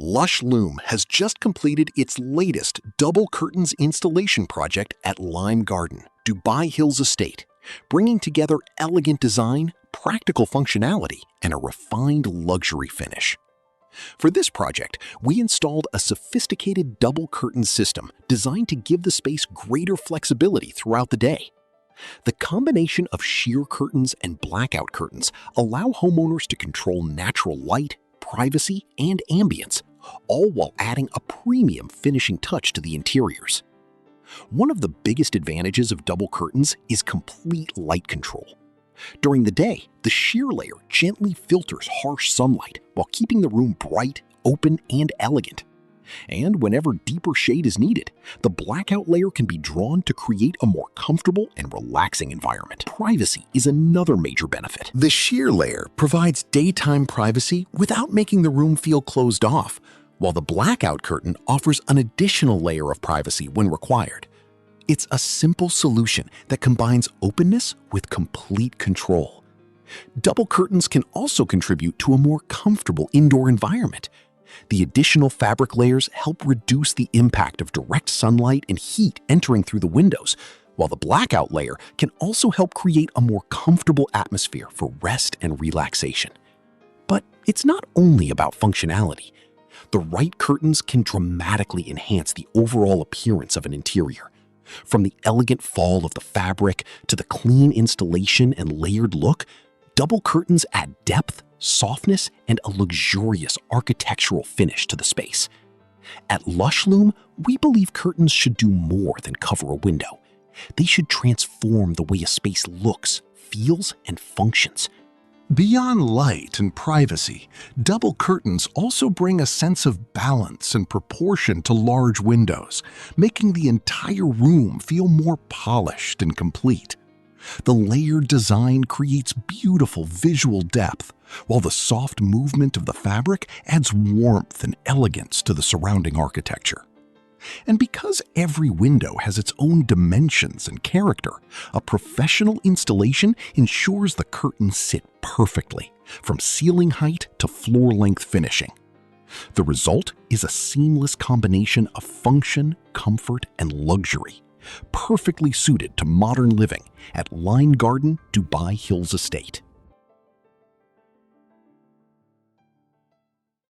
Lush Loom has just completed its latest double curtains installation project at Lime Garden, Dubai Hills Estate, bringing together elegant design, practical functionality, and a refined luxury finish. For this project, we installed a sophisticated double curtain system designed to give the space greater flexibility throughout the day. The combination of sheer curtains and blackout curtains allow homeowners to control natural light, privacy, and ambience, all while adding a premium finishing touch to the interiors. One of the biggest advantages of double curtains is complete light control. During the day, the sheer layer gently filters harsh sunlight while keeping the room bright, open, and elegant. And whenever deeper shade is needed, the blackout layer can be drawn to create a more comfortable and relaxing environment. Privacy is another major benefit. The sheer layer provides daytime privacy without making the room feel closed off, while the blackout curtain offers an additional layer of privacy when required. It's a simple solution that combines openness with complete control. Double curtains can also contribute to a more comfortable indoor environment. The additional fabric layers help reduce the impact of direct sunlight and heat entering through the windows, while the blackout layer can also help create a more comfortable atmosphere for rest and relaxation. But it's not only about functionality. The right curtains can dramatically enhance the overall appearance of an interior. From the elegant fall of the fabric to the clean installation and layered look, double curtains add depth, softness, and a luxurious architectural finish to the space. At Lush Loom, we believe curtains should do more than cover a window. They should transform the way a space looks, feels, and functions. Beyond light and privacy, double curtains also bring a sense of balance and proportion to large windows, making the entire room feel more polished and complete. The layered design creates beautiful visual depth, while the soft movement of the fabric adds warmth and elegance to the surrounding architecture. And because every window has its own dimensions and character, a professional installation ensures the curtains sit perfectly, from ceiling height to floor-length finishing. The result is a seamless combination of function, comfort, and luxury, perfectly suited to modern living at Lime Garden, Dubai Hills Estate.